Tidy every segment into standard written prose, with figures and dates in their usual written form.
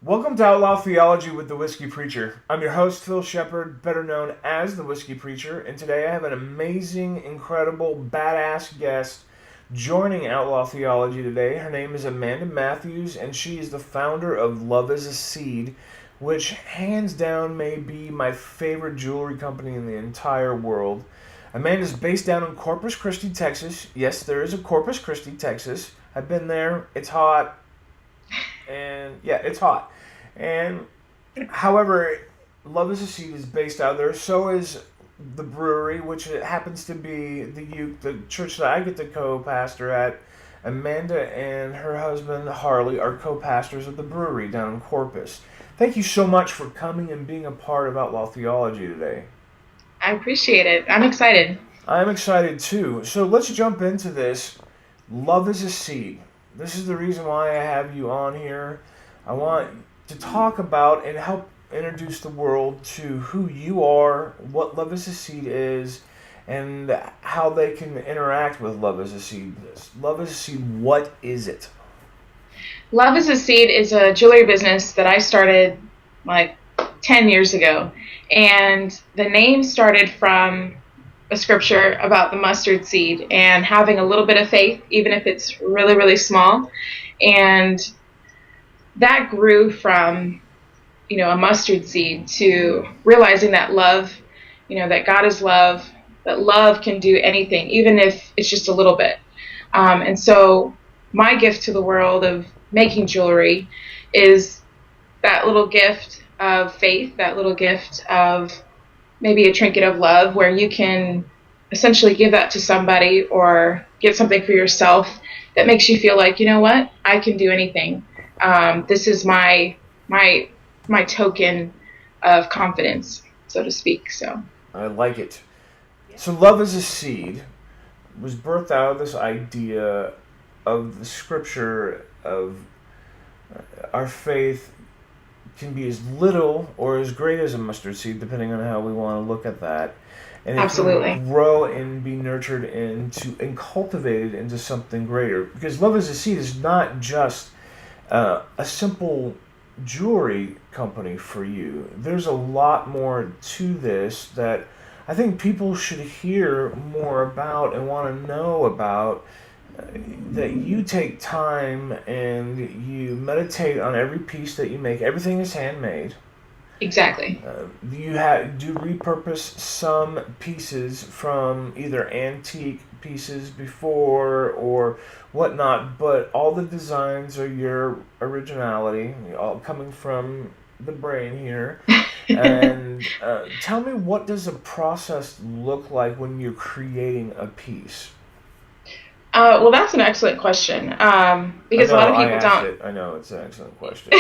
Welcome to Outlaw Theology with the Whiskey Preacher. I'm your host, Phil Shepard, better known as the Whiskey Preacher, and today I have an amazing, incredible, badass guest joining Outlaw Theology today. Her name is Amanda Matthews, and she is the founder of Love is a Seed, which hands down may be my favorite jewelry company in the entire world. Amanda is based down in Corpus Christi, Texas. Yes, there is a Corpus Christi, Texas. I've been there. It's hot. And yeah, it's hot. And however, Love is a Seed is based out there. So is the brewery, which it happens to be the church that I get to co-pastor at. Amanda and her husband Harley are co-pastors of the brewery down in Corpus. Thank you so much for coming and being a part of Outlaw Theology today. I appreciate it. I'm excited. I'm excited too. So let's jump into this. Love is a Seed. This is the reason why I have you on here. I want to talk about and help introduce the world to who you are, what Love is a Seed is, and how they can interact with Love is a Seed. Love is a Seed, what is it? Love is a Seed is a jewelry business that I started like 10 years ago. And the name started from a scripture about the mustard seed and having a little bit of faith, even if it's really, really small. And that grew from, a mustard seed to realizing that love, that God is love, that love can do anything, even if it's just a little bit. And so my gift to the world of making jewelry is that little gift of faith, that little gift of maybe a trinket of love where you can essentially give that to somebody or get something for yourself that makes you feel like, you know what, I can do anything. This is my token of confidence, so to speak. So I like it. So Love is a Seed was birthed out of this idea of the scripture of our faith can be as little or as great as a mustard seed, depending on how we want to look at that. And it absolutely can grow and be nurtured and cultivated into something greater. Because Love is a Seed is not just a simple jewelry company for you. There's a lot more to this that I think people should hear more about and want to know about. That you take time and you meditate on every piece that you make. Everything is handmade. Exactly. You do repurpose some pieces from either antique pieces before or whatnot, but all the designs are your originality, all coming from the brain here. And tell me, what does a process look like when you're creating a piece? Well, that's an excellent question because a lot of people don't. I know it's an excellent question.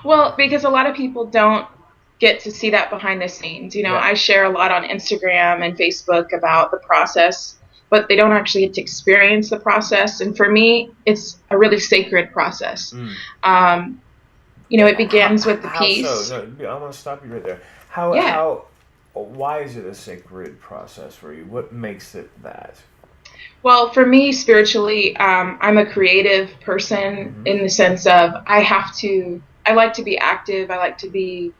Well, because a lot of people don't get to see that behind the scenes. Yeah. I share a lot on Instagram and Facebook about the process, but they don't actually get to experience the process. And for me, it's a really sacred process. It begins with the piece. So? No, I want to stop you right there. Why is it a sacred process for you? What makes it that? Well, for me, spiritually, I'm a creative person in the sense of I like to be active. I like to be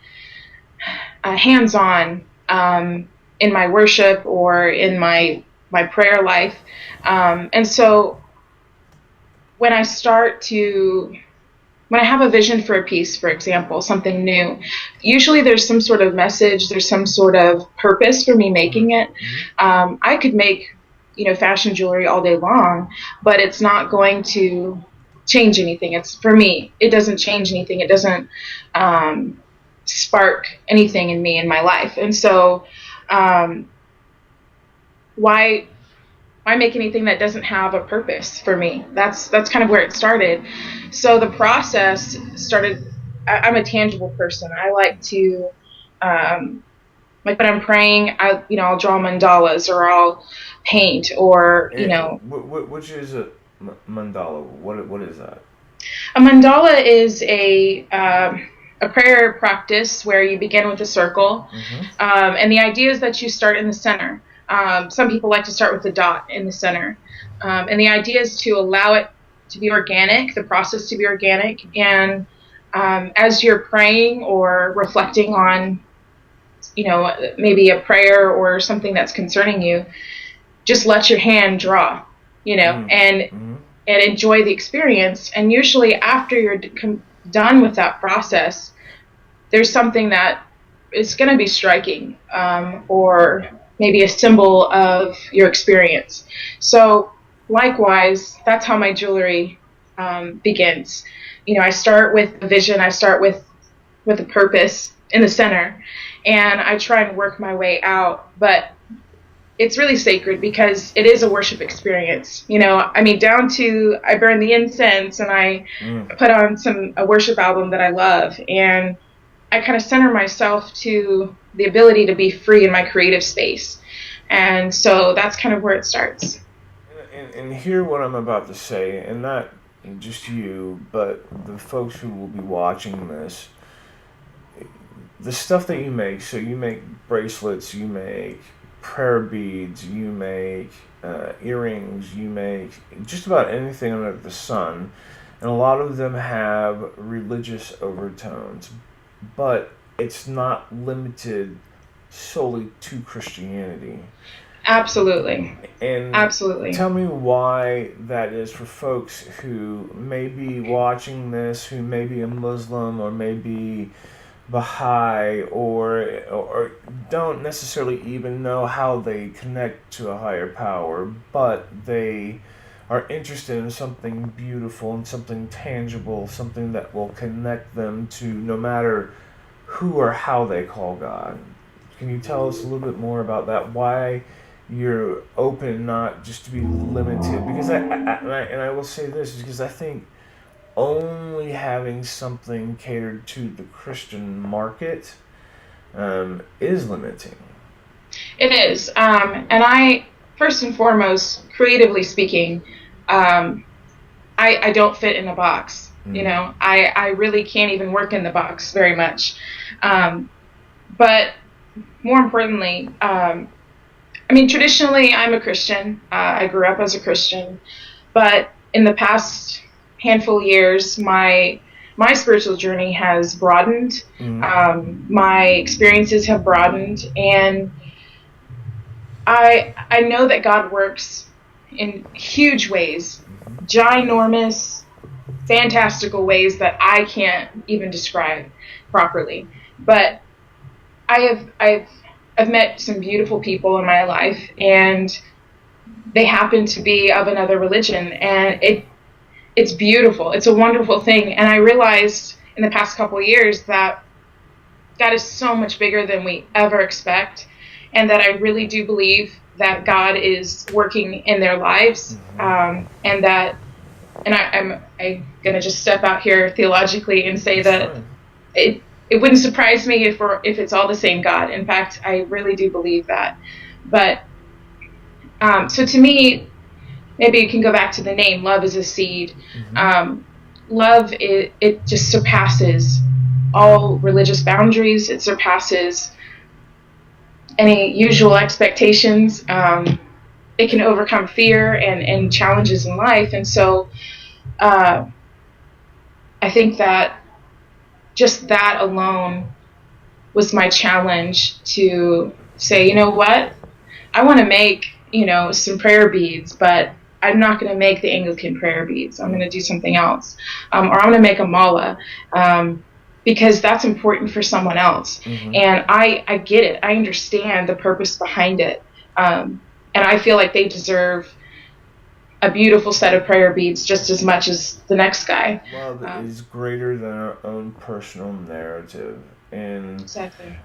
hands-on in my worship or in my prayer life. And so when I have a vision for a piece, for example, something new, usually there's some sort of message, there's some sort of purpose for me making it. I could make, fashion jewelry all day long, but it's not going to change anything. For me, it doesn't change anything. It doesn't spark anything in me in my life. And so why make anything that doesn't have a purpose for me? That's kind of where it started. So the process started. I'm a tangible person. I like to, like when I'm praying, I'll draw mandalas or I'll paint or Which is a mandala? What is that? A mandala is a prayer practice where you begin with a circle, and the idea is that you start in the center. Some people like to start with a dot in the center. And the idea is to allow it to be organic, the process to be organic. And as you're praying or reflecting on, maybe a prayer or something that's concerning you, just let your hand draw, and enjoy the experience. And usually after you're done with that process, there's something that is going to be striking, or maybe a symbol of your experience. So likewise, that's how my jewelry begins. I start with a vision. I start with a purpose in the center, and I try and work my way out. But it's really sacred because it is a worship experience. Down to I burn the incense and I put on a worship album that I love, and I kind of center myself to the ability to be free in my creative space. And so that's kind of where it starts. And hear what I'm about to say, and not just you, but the folks who will be watching this. The stuff that you make, so you make bracelets, you make prayer beads, you make earrings, you make just about anything under the sun, and a lot of them have religious overtones, but it's not limited solely to Christianity. Absolutely. And absolutely. Tell me why that is for folks who may be watching this, who may be a Muslim or maybe Baha'i, or don't necessarily even know how they connect to a higher power, but they are interested in something beautiful and something tangible, something that will connect them to no matter who or how they call God. Can you tell us a little bit more about that? Why you're open not just to be limited? Because I will say this, because I think only having something catered to the Christian market is limiting. It is. And I, first and foremost, creatively speaking, I don't fit in a box. I really can't even work in the box very much. But more importantly, traditionally I'm a Christian. I grew up as a Christian. But in the past handful of years, my spiritual journey has broadened. My experiences have broadened, and I know that God works in huge ways, ginormous, fantastical ways that I can't even describe properly. But I've met some beautiful people in my life, and they happen to be of another religion, and it's beautiful. It's a wonderful thing. And I realized in the past couple of years that God is so much bigger than we ever expect, and that I really do believe that God is working in their lives, and I'm going to just step out here theologically and say that it wouldn't surprise me if it's all the same God. In fact, I really do believe that. But so to me, maybe you can go back to the name, love is a seed. Love, it just surpasses all religious boundaries. It surpasses any usual expectations. It can overcome fear and challenges in life. And so I think that just that alone was my challenge to say, you know what? I want to make, some prayer beads, but I'm not going to make the Anglican prayer beads. I'm going to do something else. Or I'm going to make a mala, because that's important for someone else. And I get it. I understand the purpose behind it. And I feel like they deserve a beautiful set of prayer beads just as much as the next guy. Love is greater than our own personal narrative. And exactly.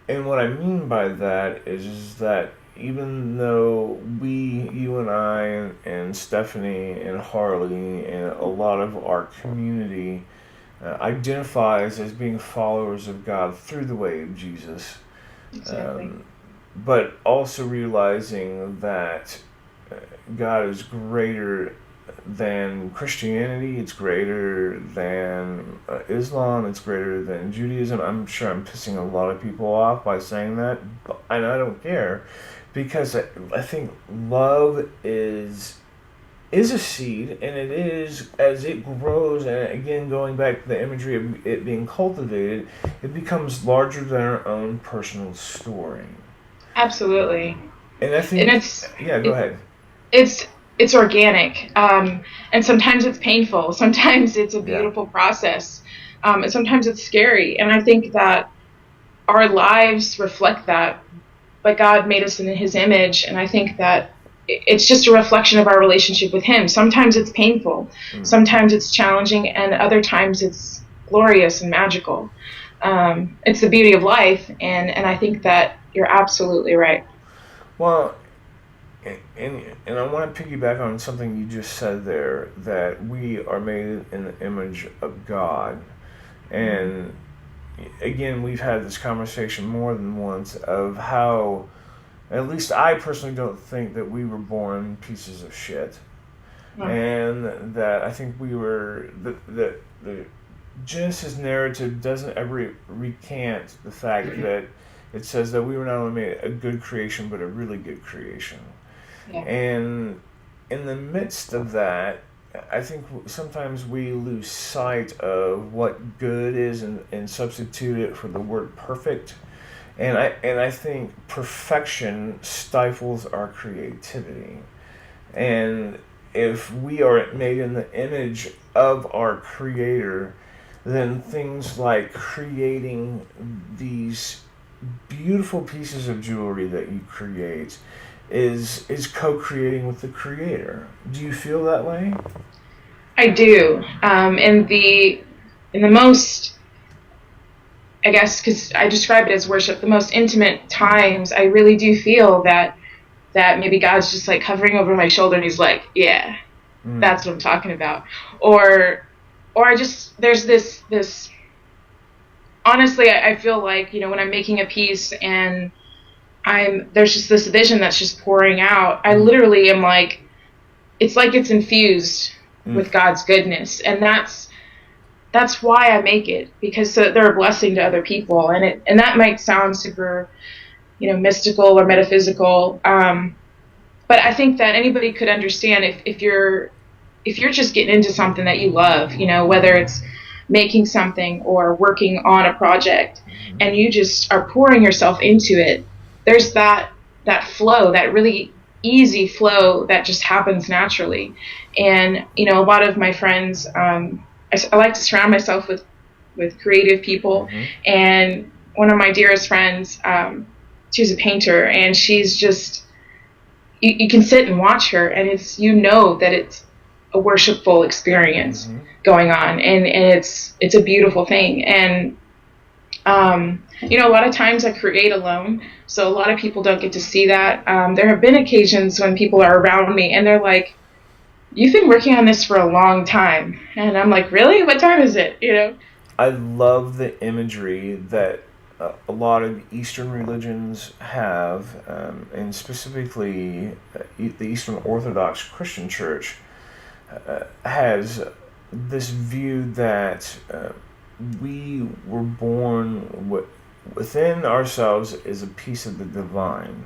And what I mean by that is that even though you and I and Stephanie and Harley and a lot of our community identifies as being followers of God through the way of Jesus, exactly. But also realizing that God is greater than Christianity, it's greater than Islam, it's greater than Judaism. I'm sure I'm pissing a lot of people off by saying that, and I don't care, because I think love is is a seed, and it is, as it grows, and again, going back to the imagery of it being cultivated, it becomes larger than our own personal story. Absolutely. And I And think, yeah, go ahead. it's it's organic, and sometimes it's painful. Sometimes it's a Yeah. beautiful process, and sometimes it's scary. And I think that our lives reflect that. But God made us in His image, and I think that it's just a reflection of our relationship with Him. Sometimes it's painful, sometimes it's challenging, and other times it's glorious and magical. It's the beauty of life, and I think that you're absolutely right. Well, and I want to piggyback on something you just said there, that we are made in the image of God. And again, we've had this conversation more than once of how, at least I personally don't think that we were born pieces of shit. Yeah. And that I think we were, the Genesis narrative doesn't ever recant the fact that it says that we were not only made a good creation, but a really good creation. Yeah. And in the midst of that, I think sometimes we lose sight of what good is, and substitute it for the word perfect. And I think perfection stifles our creativity. And if we are made in the image of our Creator, then things like creating these beautiful pieces of jewelry that you create is co-creating with the Creator. Do you feel that way? I do. In the most, I guess, because I describe it as worship, the most intimate times, I really do feel that maybe God's just like hovering over my shoulder, and He's like, "Yeah, that's what I'm talking about." Or I just, there's this. Honestly, I feel like, when I'm making a piece and there's just this vision that's just pouring out. I literally am like, it's like it's infused with God's goodness, and that's why I make it, because they're a blessing to other people, and that might sound super, mystical or metaphysical, but I think that anybody could understand if you're just getting into something that you love, whether it's making something or working on a project, and you just are pouring yourself into it. There's that flow, that really easy flow that just happens naturally. And a lot of my friends, I like to surround myself with creative people. And one of my dearest friends, she's a painter, and she's just, you can sit and watch her, and that it's a worshipful experience going on, and it's a beautiful thing. And a lot of times I create alone, so a lot of people don't get to see that. There have been occasions when people are around me and they're like, "You've been working on this for a long time," and I'm like, "Really? What time is it?" I love the imagery that a lot of Eastern religions have, and specifically the Eastern Orthodox Christian Church has this view that we were born within ourselves is a piece of the divine,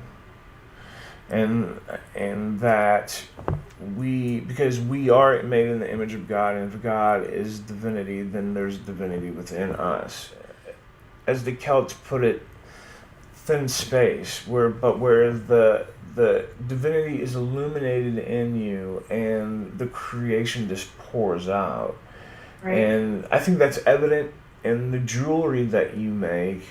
and that because we are made in the image of God, and if God is divinity, then there's divinity within us. As the Celts put it, thin space, where the divinity is illuminated in you, and the creation just pours out. Right. And I think that's evident in the jewelry that you make.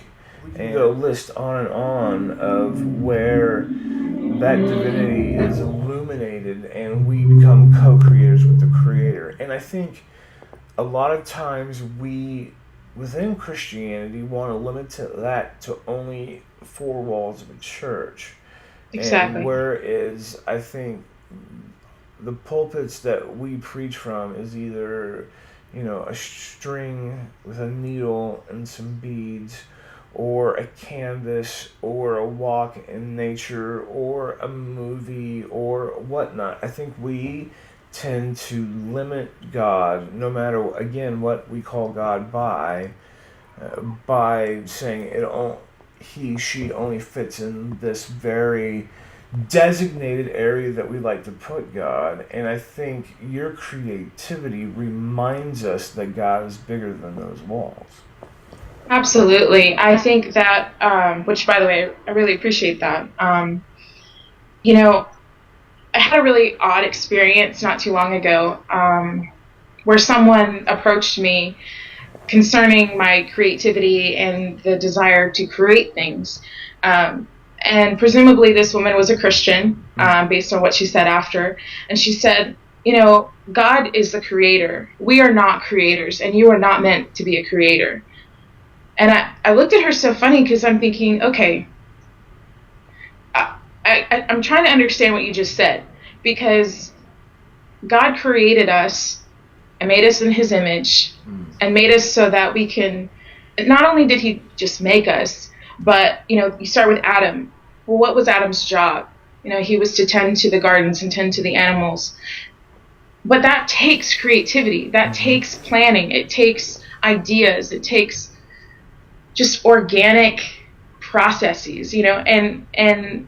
We can go list on and on of where that divinity is illuminated, and we become co-creators with the Creator. And I think a lot of times we, within Christianity, want to limit that to only four walls of a church. Exactly. And whereas I think the pulpits that we preach from is either, a string with a needle and some beads, or a canvas, or a walk in nature, or a movie, or whatnot. I think we tend to limit God, no matter, again, what we call God by saying she only fits in this very designated area that we like to put God. And I think your creativity reminds us that God is bigger than those walls. Absolutely. I think that, which by the way, I really appreciate that. You know, I had a really odd experience not too long ago where someone approached me concerning my creativity and the desire to create things. And presumably this woman was a Christian, based on what she said after. And she said, God is the creator. We are not creators, and you are not meant to be a creator. And I looked at her so funny because I'm thinking, okay, I'm trying to understand what you just said, because God created us and made us in his image and made us so that we can, not only did he just make us, but, you start with Adam. Well, what was Adam's job? He was to tend to the gardens and tend to the animals. But that takes creativity. That takes planning. It takes ideas. It takes just organic processes, and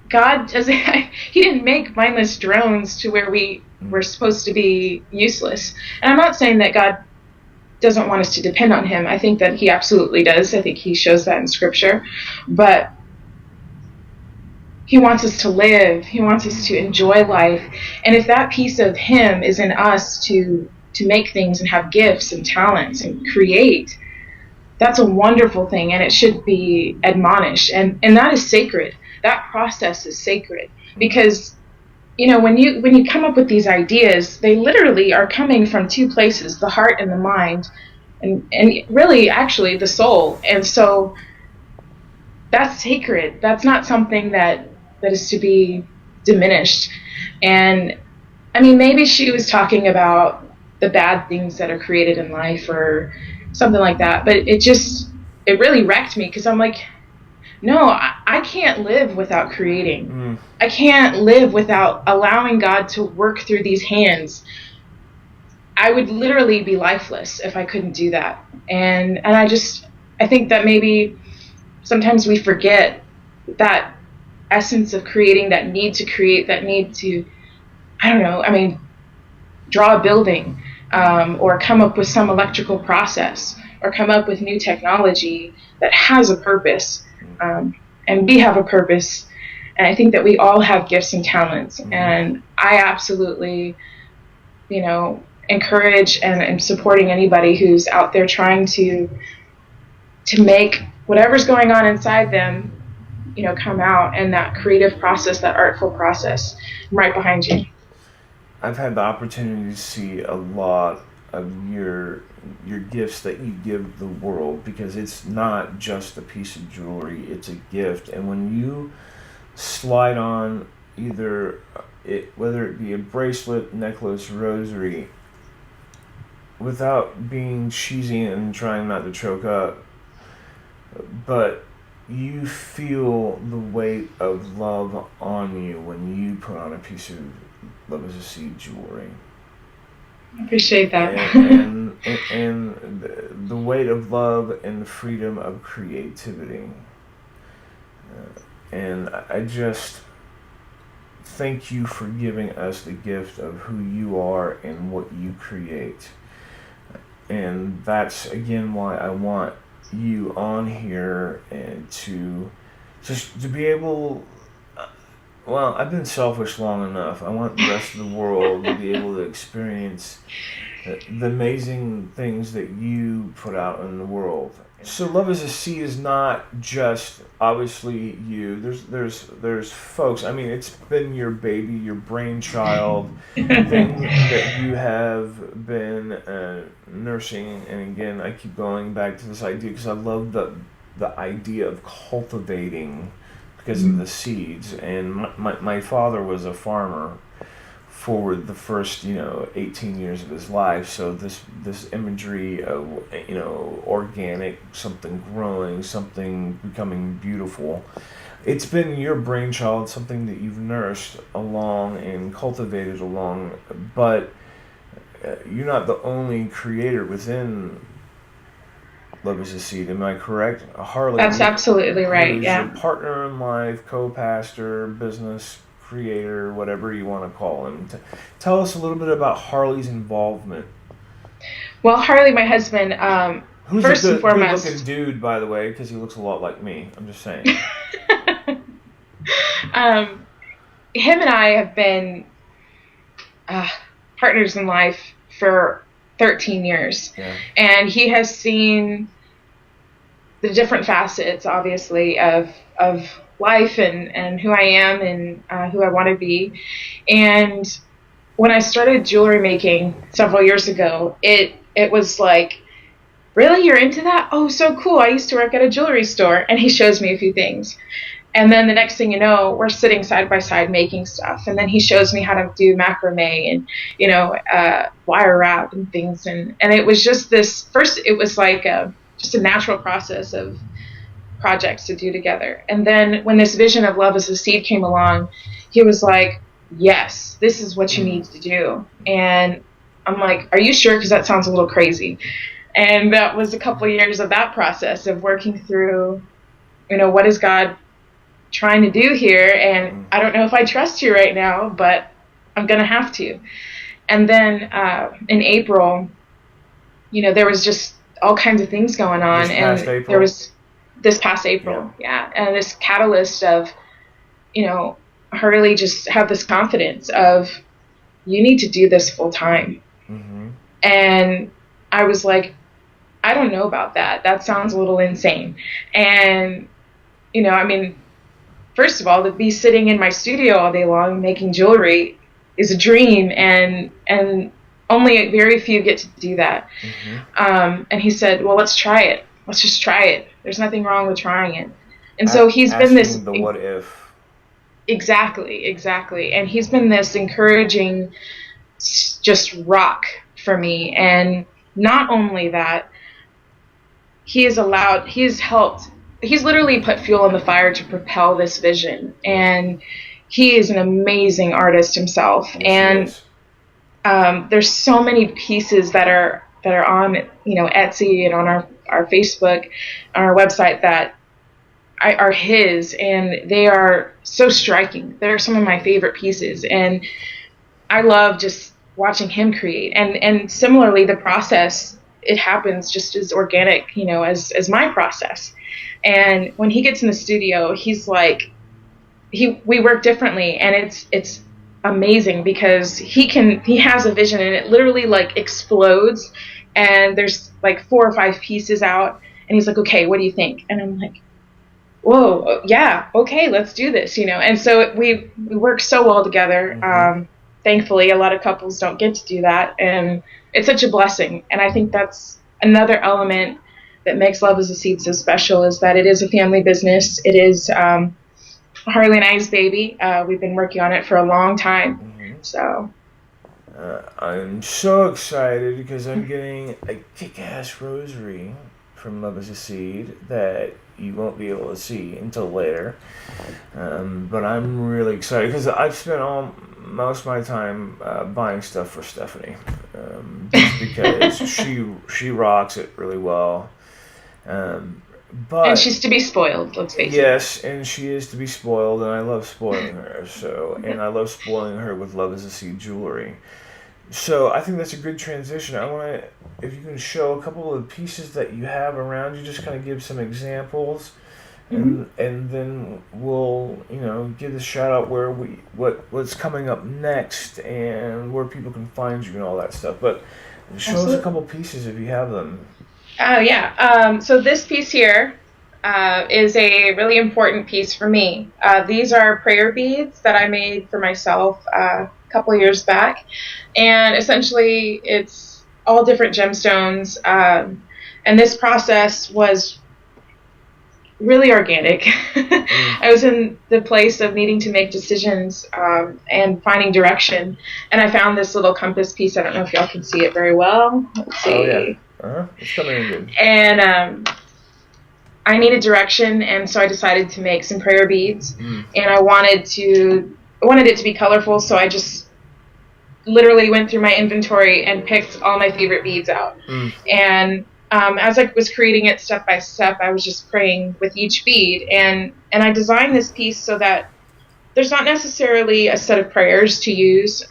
God doesn't, he didn't make mindless drones to where we were supposed to be useless. And I'm not saying that God doesn't want us to depend on him. I think that he absolutely does. I think he shows that in scripture. But he wants us to live. He wants us to enjoy life. And if that piece of him is in us to make things and have gifts and talents and create, that's a wonderful thing, and it should be admonished. And that is sacred. That process is sacred, because when you come up with these ideas, they literally are coming from two places: the heart and the mind, and really actually the soul. And so that's sacred. That's not something that is to be diminished. And I mean, maybe she was talking about the bad things that are created in life or something like that, but it really wrecked me, because I'm like, no, I can't live without creating. I can't live without allowing God to work through these hands. I would literally be lifeless if I couldn't do that. And I think that maybe sometimes we forget that essence of creating, that need to create, that need to, draw a building, or come up with some electrical process, or come up with new technology that has a purpose. And we have a purpose. And I think that we all have gifts and talents. And I absolutely, encourage and am supporting anybody who's out there trying to make whatever's going on inside them, come out, and that creative process, that artful process. I'm right behind you. I've had the opportunity to see a lot of your gifts that you give the world, because it's not just a piece of jewelry, it's a gift. And when you slide on whether it be a bracelet, necklace, rosary, without being cheesy and trying not to choke up, but you feel the weight of love on you when you put on a piece of Love is a Seed jewelry. I appreciate that. and the weight of love and the freedom of creativity. And I just thank you for giving us the gift of who you are and what you create. And that's, again, why I want you on here, and to be able... Well, I've been selfish long enough. I want the rest of the world to be able to experience the amazing things that you put out in the world. So Love is a Seed is not just, obviously, you. There's folks. I mean, it's been your baby, your brainchild, thing that you have been nursing. And again, I keep going back to this idea because I love the idea of cultivating, because of the seeds. And my father was a farmer for the first 18 years of his life, so this imagery of organic, something growing, something becoming beautiful, it's been your brainchild, something that you've nursed along and cultivated along. But you're not the only creator within Love is a Seed. Am I correct? Harley, That's absolutely right. who's Yeah. your partner in life, co-pastor, business creator, whatever you want to call him. Tell us a little bit about Harley's involvement. Well, Harley, my husband, Who's first a and foremost, good-looking dude, by the way, because he looks a lot like me. I'm just saying. him and I have been partners in life for 13 years. Yeah. And he has seen the different facets, obviously, of life and who I am and who I want to be. And when I started jewelry making several years ago, it was like, really, you're into that? Oh, so cool. I used to work at a jewelry store. And he shows me a few things. And then the next thing you know, we're sitting side by side making stuff. And then he shows me how to do macrame and, wire wrap and things. And it was just this, first it was like just a natural process of projects to do together. And then when this vision of Love as a Seed came along, he was like, yes, this is what you need to do. And I'm like, are you sure? Because that sounds a little crazy. And that was a couple of years of that process of working through, what is God trying to do here? And I don't know if I trust you right now, but I'm going to have to. And then in April, there was just all kinds of things going on. There was this past April, yeah. And this catalyst of, Harley just have this confidence of, you need to do this full time. Mm-hmm. And I was like, I don't know about that. That sounds a little insane. And, first of all, to be sitting in my studio all day long making jewelry is a dream, and only very few get to do that. Mm-hmm. And he said, well, let's try it. Let's just try it. There's nothing wrong with trying it. And so he's been this... the what if. Exactly. And he's been this encouraging just rock for me. And not only that, he's literally put fuel on the fire to propel this vision. And he is an amazing artist himself. Yes, and there's so many pieces that are on Etsy and on our Facebook, on our website that are his, and they are so striking. They're some of my favorite pieces, and I love just watching him create. And similarly, the process, it happens just as organic, as my process. And when he gets in the studio, he's like, we work differently, and it's amazing because he has a vision, and it literally like explodes, and there's like 4 or 5 pieces out, and he's like, okay, what do you think? And I'm like, whoa, yeah, okay, let's do this, And so we work so well together. Mm-hmm. Thankfully, a lot of couples don't get to do that, and it's such a blessing. And I think that's another element that makes Love as a Seed so special, is that it is a family business. It is Harley and I's baby. We've been working on it for a long time. Mm-hmm. So I'm so excited because I'm getting a kick-ass rosary from Love as a Seed that you won't be able to see until later. But I'm really excited because I've spent most of my time buying stuff for Stephanie, just because she rocks it really well. And she's to be spoiled, let's face it. Yes, and she is to be spoiled, and I love spoiling her. And I love spoiling her with Love as a Seed jewelry. So I think that's a good transition. I want to, if you can show a couple of the pieces that you have around you, just kind of give some examples, mm-hmm. and then we'll give the shout out where what's coming up next and where people can find you and all that stuff. But show us a couple pieces if you have them. Oh yeah. So this piece here is a really important piece for me. These are prayer beads that I made for myself a couple of years back, and essentially it's all different gemstones, and this process was really organic. I was in the place of needing to make decisions and finding direction, and I found this little compass piece. I don't know if y'all can see it very well. Let's see. Oh, yeah. It's coming in good. And I needed direction, and so I decided to make some prayer beads. And I wanted it to be colorful, so I just literally went through my inventory and picked all my favorite beads out. And as I was creating it step by step, I was just praying with each bead, and I designed this piece so that there's not necessarily a set of prayers to use.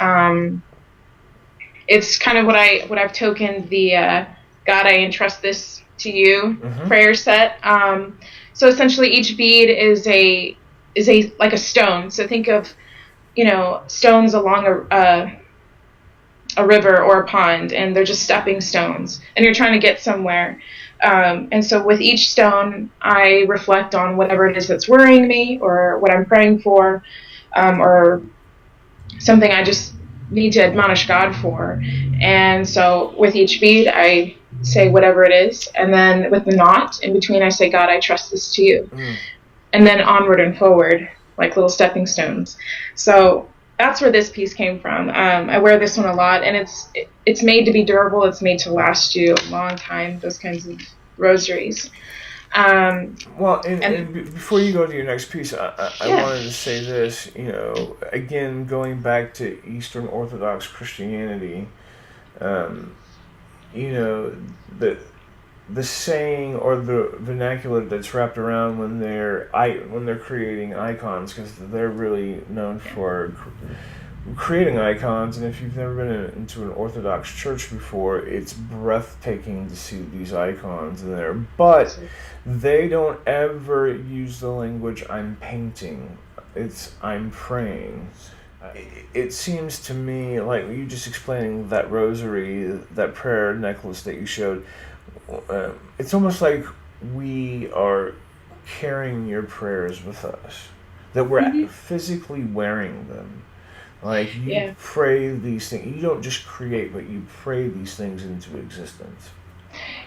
It's kind of what I've tokened the God, I entrust this to you prayer set. So essentially, each bead is a like a stone. So think of stones along a river or a pond, and they're just stepping stones, and you're trying to get somewhere. And so with each stone, I reflect on whatever it is that's worrying me, or what I'm praying for, or something I just need to admonish God for. And so with each bead, I say whatever it is, and then with the knot in between, I say, God, I trust this to you. And then onward and forward, like little stepping stones. So that's where this piece came from. I wear this one a lot, and it's made to be durable. It's made to last you a long time, those kinds of rosaries. Well, and before you go to your next piece, I wanted to say this, again, going back to Eastern Orthodox Christianity, the saying or the vernacular that's wrapped around when they're creating icons, because they're really known for creating icons, and if you've never been into an Orthodox church before, it's breathtaking to see these icons in there, but they don't ever use the language I'm painting, it's I'm praying. It seems to me like you just explaining that rosary, that prayer necklace that you showed, it's almost like we are carrying your prayers with us, that we're physically wearing them. Like you pray these things. You don't just create, but you pray these things into existence.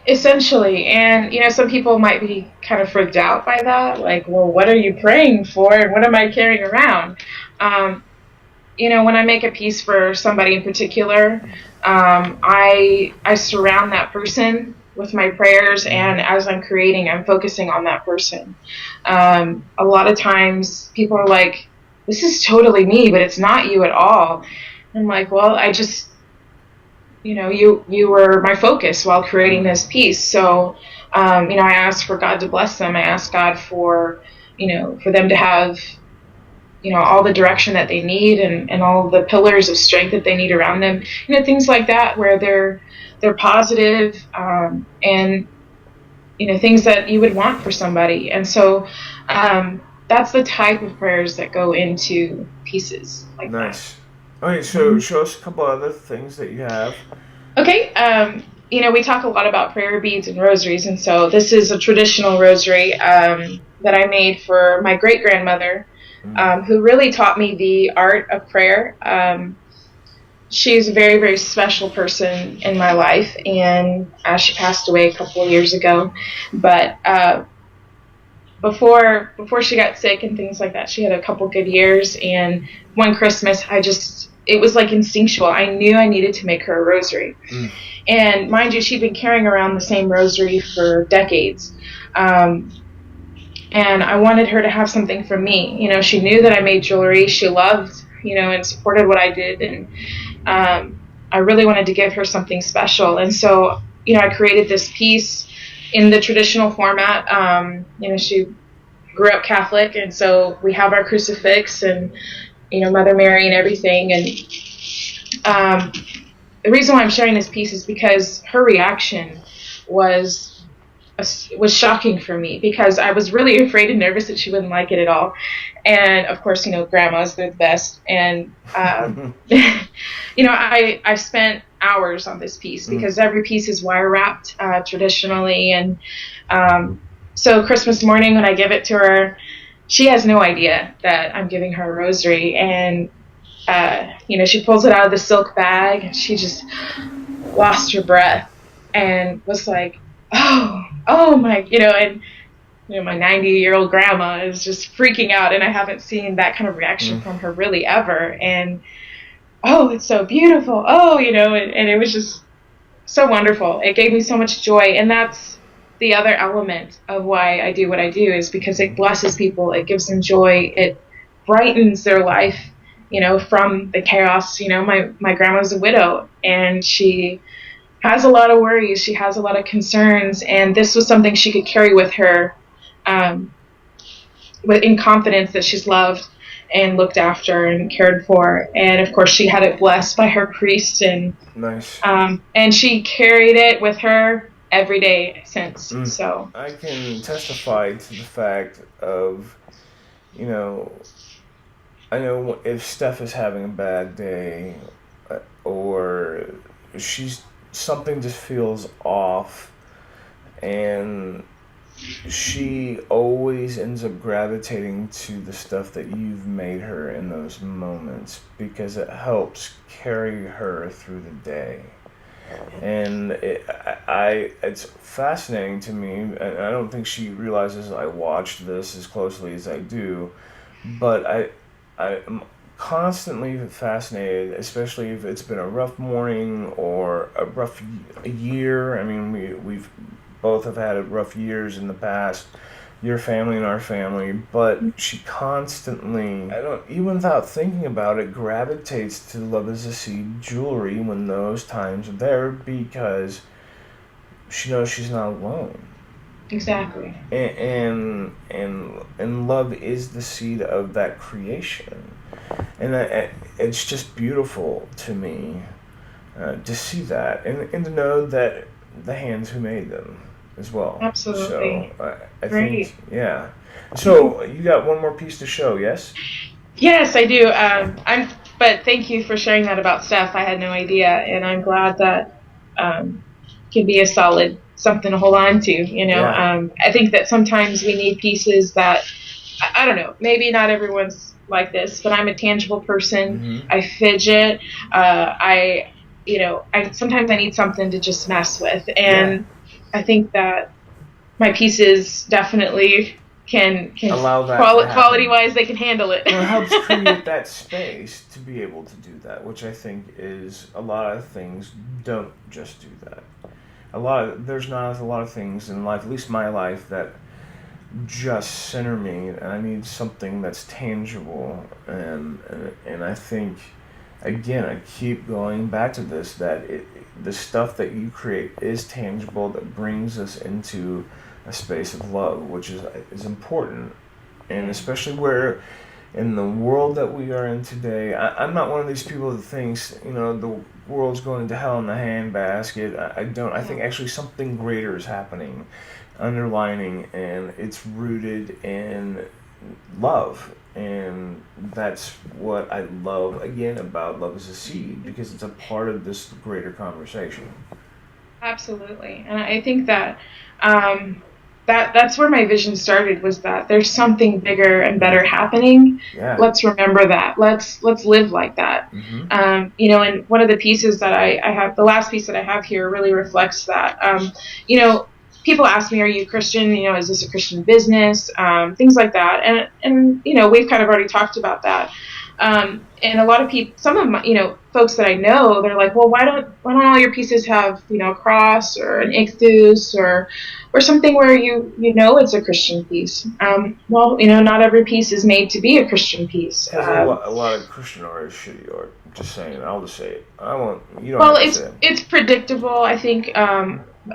Essentially, and some people might be kind of freaked out by that. Like, well, what are you praying for, and what am I carrying around? When I make a piece for somebody in particular, I surround that person with my prayers, and as I'm creating, I'm focusing on that person. A lot of times, people are like, this is totally me, but it's not you at all. I'm like, well, I just, you were my focus while creating this piece. So, I ask for God to bless them. I ask God for them to have, all the direction that they need, and all the pillars of strength that they need around them. Things like that, where they're positive, and, things that you would want for somebody. And so, that's the type of prayers that go into pieces like that. Nice. Okay, so show us a couple other things that you have. Okay, we talk a lot about prayer beads and rosaries, and so this is a traditional rosary that I made for my great-grandmother, who really taught me the art of prayer. She's a very, very special person in my life, and she passed away a couple of years ago, but before she got sick and things like that, she had a couple good years, and one Christmas, it was like instinctual. I knew I needed to make her a rosary. And mind you, she'd been carrying around the same rosary for decades. And I wanted her to have something from me. She knew that I made jewelry. She loved, and supported what I did. And I really wanted to give her something special. And so, I created this piece in the traditional format. She grew up Catholic, and so we have our crucifix and, Mother Mary and everything. And the reason why I'm sharing this piece is because her reaction was shocking for me, because I was really afraid and nervous that she wouldn't like it at all. And of course, grandmas, they're the best. And I spent hours on this piece, because every piece is wire wrapped traditionally. And so Christmas morning, when I give it to her, she has no idea that I'm giving her a rosary. And she pulls it out of the silk bag, and she just lost her breath and was like, oh my, and my 90-year-old grandma is just freaking out, and I haven't seen that kind of reaction from her really ever. And it's so beautiful. And it was just so wonderful. It gave me so much joy, and that's the other element of why I do what I do, is because it blesses people, it gives them joy, it brightens their life, from the chaos. My grandma was a widow, and she has a lot of worries. She has a lot of concerns, and this was something she could carry with her, um, in confidence that she's loved and looked after and cared for. And of course, she had it blessed by her priest, Nice. And she carried it with her every day since. So I can testify to the fact of, you know, I know if Steph is having a bad day, or she's something just feels off, and she always ends up gravitating to the stuff that you've made her in those moments because it helps carry her through the day. And it's fascinating to me, and I don't think she realizes I watch this as closely as I do, but I'm constantly fascinated, especially if it's been a rough morning or a rough year. I mean, we've both have had rough years in the past, your family and our family, but she constantly, I don't, even without thinking about it, gravitates to Love is a Seed jewelry when those times are there because she knows she's not alone. exactly. And love is the seed of that creation, and it's just beautiful to me to see that and to know that the hands who made them as well. Absolutely. So I Great. think, yeah. So you got one more piece to show, yes? Yes, I do. But thank you for sharing that about Steph. I had no idea, and I'm glad that can be a solid something to hold on to. Yeah. I think that sometimes we need pieces that I don't know. Maybe not everyone's like this, but I'm a tangible person. Mm-hmm. I fidget. I sometimes I need something to just mess with, and I think that my pieces definitely can allow that quality wise they can handle it. Well, it helps create that space to be able to do that, which I think is a lot of things don't just do that. There's not a lot of things in life, at least my life, that just center me, and I need something that's tangible. And I think, again, I keep going back to this, that the stuff that you create is tangible, that brings us into a space of love, which is important, and especially where in the world that we are in today, I'm not one of these people that thinks the world's going to hell in a handbasket. I don't. I think actually something greater is happening, underlining, and it's rooted in love. And that's what I love, again, about Love is a Seed, because it's a part of this greater conversation. Absolutely, and I think that that's where my vision started, was that there's something bigger and better happening. Yeah. Let's remember that. Let's live like that. Mm-hmm. And one of the pieces that I have, the last piece that I have here, really reflects that. People ask me, "Are you Christian? Is this a Christian business?" Things like that, and we've kind of already talked about that. And a lot of people, some of my, folks that I know, they're like, "Well, why don't all your pieces have, a cross or an ichthus or something where it's a Christian piece?" Well, not every piece is made to be a Christian piece. Because a lot of Christian art is shitty art. Just saying. I'll just say it. I won't. You don't. Well, have to say it. it's predictable, I think,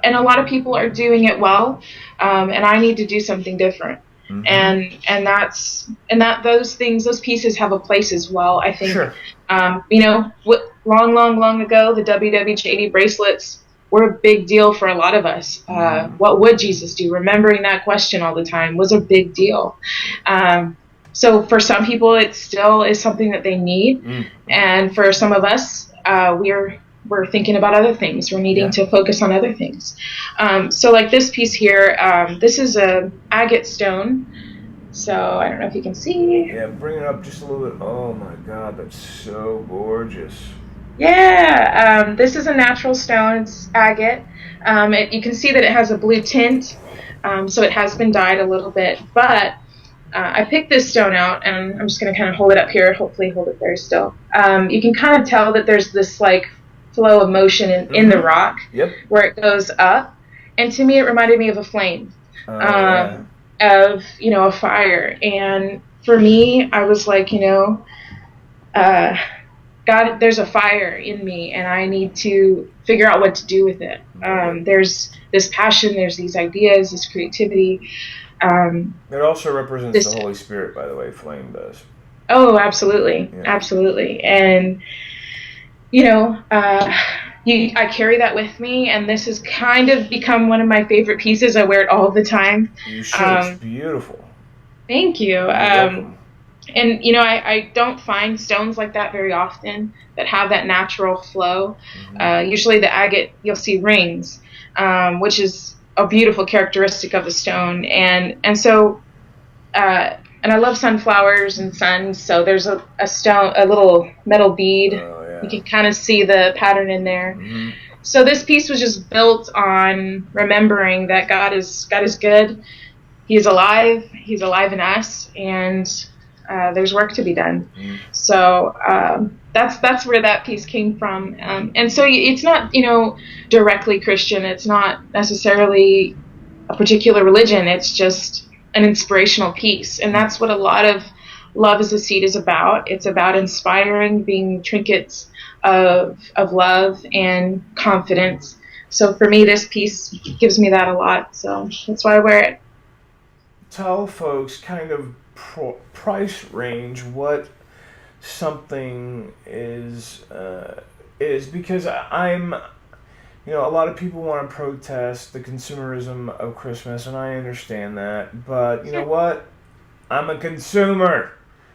and a lot of people are doing it well, and I need to do something different. Mm-hmm. And those pieces have a place as well. I think, sure. Long ago, the WWJD bracelets were a big deal for a lot of us. What would Jesus do? Remembering that question all the time was a big deal. So for some people, it still is something that they need, and for some of us, we're thinking about other things. We're needing to focus on other things. So like this piece here, this is a agate stone. So I don't know if you can see. Yeah, bring it up just a little bit. Oh my God, that's so gorgeous. Yeah, this is a natural stone. It's agate. You can see that it has a blue tint, so it has been dyed a little bit. But I picked this stone out, and I'm just going to kind of hold it up here, hopefully hold it very still. You can kind of tell that there's this like flow of motion in the rock where it goes up, and to me it reminded me of a flame, of a fire. And for me, I was like, God, there's a fire in me, and I need to figure out what to do with it. There's this passion, there's these ideas, this creativity. It also represents the Holy Spirit, by the way, flame does. Oh, absolutely. Yeah. Absolutely. And, I carry that with me, and this has kind of become one of my favorite pieces. I wear it all the time. You should. It's beautiful. Thank you. You're welcome. And, I don't find stones like that very often that have that natural flow. Mm-hmm. Usually the agate, you'll see rings, which is a beautiful characteristic of the stone. And I love sunflowers and suns, so there's a little metal bead. Oh, yeah. You can kind of see the pattern in there. Mm-hmm. So this piece was just built on remembering that God is good. He is alive. He's alive in us, and there's work to be done. Mm-hmm. So that's where that piece came from. And so it's not directly Christian. It's not necessarily a particular religion. It's just an inspirational piece, and that's what a lot of Love is a Seed is about. It's about inspiring, being trinkets of love and confidence. So for me, this piece gives me that a lot, so that's why I wear it. Tell folks kind of price range what something is because I'm a lot of people want to protest the consumerism of Christmas, and I understand that. But you know what? I'm a consumer.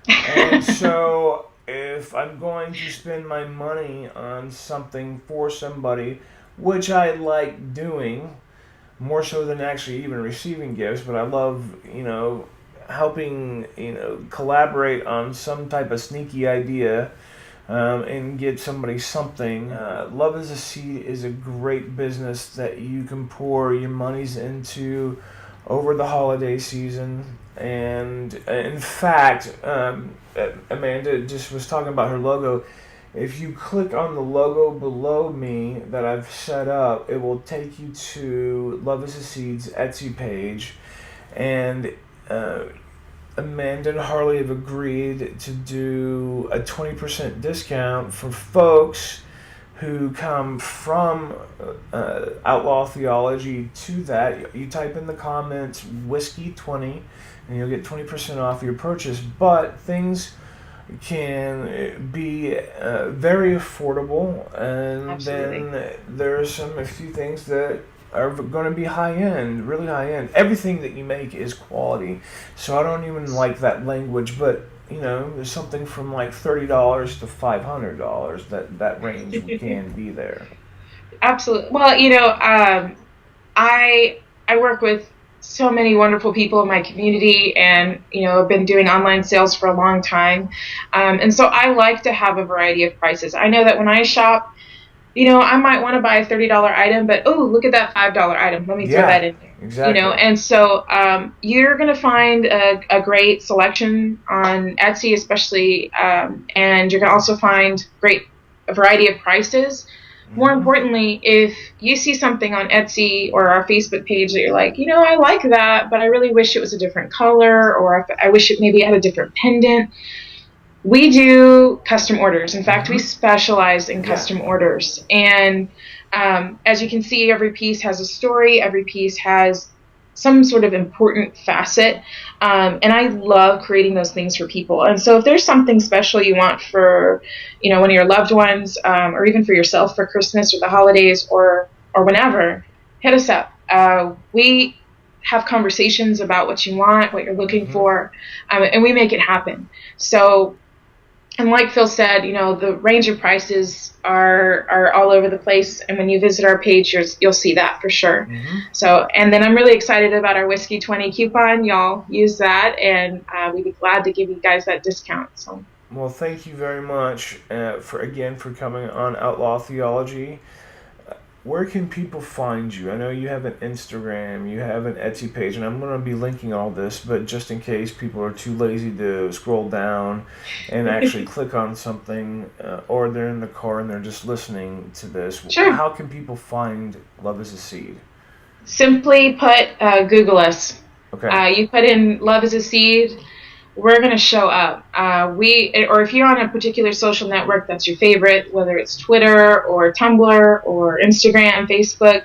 And so if I'm going to spend my money on something for somebody, which I like doing, more so than actually even receiving gifts, but I love, helping, collaborate on some type of sneaky idea, and get somebody something. Love is a Seed is a great business that you can pour your monies into over the holiday season. And in fact, Amanda just was talking about her logo. If you click on the logo below me that I've set up, it will take you to Love is a Seed's Etsy page. And Amanda and Harley have agreed to do a 20% discount for folks who come from Outlaw Theology to that. You type in the comments whiskey 20 and you'll get 20% off your purchase. But things can be very affordable, and Absolutely. Then there's a few things that are going to be high-end, really high-end. Everything that you make is quality. So I don't even like that language, but, there's something from like $30 to $500 that range can be there. Absolutely. Well, I work with so many wonderful people in my community, and, I've been doing online sales for a long time. And so I like to have a variety of prices. I know that when I shop, I might want to buy a $30 item, but look at that $5 item. Let me throw that in there. Exactly. And so you're going to find a great selection on Etsy, especially, and you're going to also find a variety of prices. More importantly, if you see something on Etsy or our Facebook page that you're like, I like that, but I really wish it was a different color, or I wish maybe it had a different pendant. We do custom orders. In fact, we specialize in custom orders. And as you can see, every piece has a story. Every piece has some sort of important facet. And I love creating those things for people. And so if there's something special you want for, one of your loved ones, or even for yourself for Christmas or the holidays or whenever, hit us up. We have conversations about what you want, what you're looking for, and we make it happen. So, and like Phil said, the range of prices are all over the place. And when you visit our page, you'll see that for sure. Mm-hmm. So, and then I'm really excited about our Whiskey 20 coupon. Y'all use that, and we'd be glad to give you guys that discount. So, well, thank you very much for coming on Outlaw Theology. Where can people find you? I know you have an Instagram, you have an Etsy page, and I'm going to be linking all this, but just in case people are too lazy to scroll down and actually click on something, or they're in the car and they're just listening to this, Sure. How can people find Love is a Seed? Simply put, Google us. Okay. You put in Love is a Seed, we're going to show up. Or if you're on a particular social network that's your favorite, whether it's Twitter or Tumblr or Instagram, Facebook,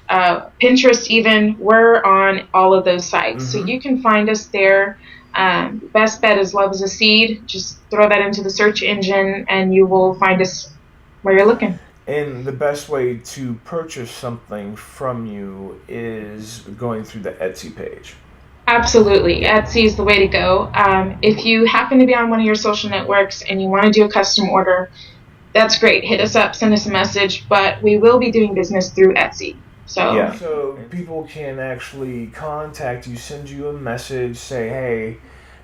Pinterest even, we're on all of those sites. So you can find us there. Best bet is Love is a Seed. Just throw that into the search engine and you will find us where you're looking. And the best way to purchase something from you is going through the Etsy page. Absolutely. Etsy is the way to go. If you happen to be on one of your social networks and you want to do a custom order, that's great. Hit us up, send us a message, but we will be doing business through Etsy. So people can actually contact you, send you a message, say, hey,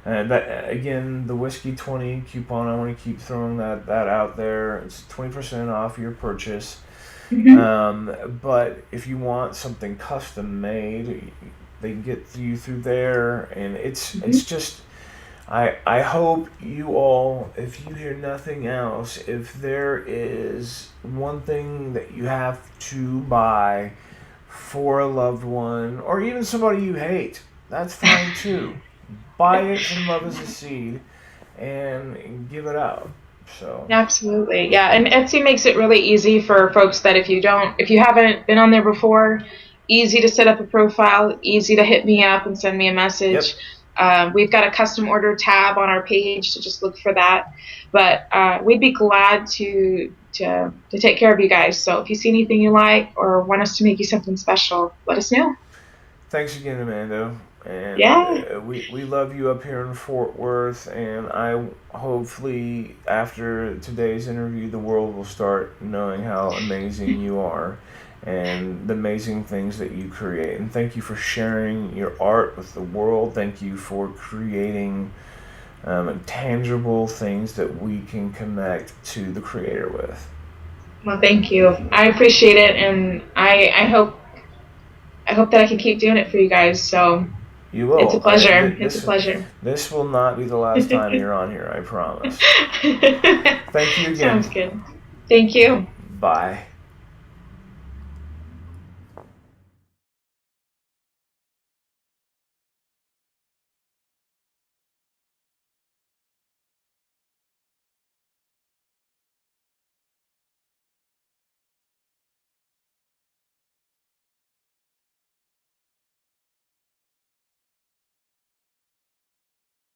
that again, the Whiskey 20 coupon, I want to keep throwing that out there. It's 20% off your purchase. But if you want something custom made, they can get you through there, and it's just, I hope you all, if you hear nothing else, if there is one thing that you have to buy for a loved one or even somebody you hate, that's fine too. Buy it from Love is a Seed and give it out. So absolutely, yeah. And Etsy makes it really easy for folks that if you haven't been on there before, easy to set up a profile, easy to hit me up and send me a message. We've got a custom order tab on our page, so just look for that. But we'd be glad to take care of you guys. So if you see anything you like or want us to make you something special, let us know. Thanks again, Amanda. And we love you up here in Fort Worth, and I hopefully after today's interview the world will start knowing how amazing you are and the amazing things that you create. And thank you for sharing your art with the world. Thank you for creating tangible things that we can connect to the Creator with. Well, thank you. I appreciate it, and I hope that I can keep doing it for you guys. So you will. It's a pleasure. It's a pleasure. This will not be the last time you're on here, I promise. Thank you again. Sounds good. Thank you. Bye.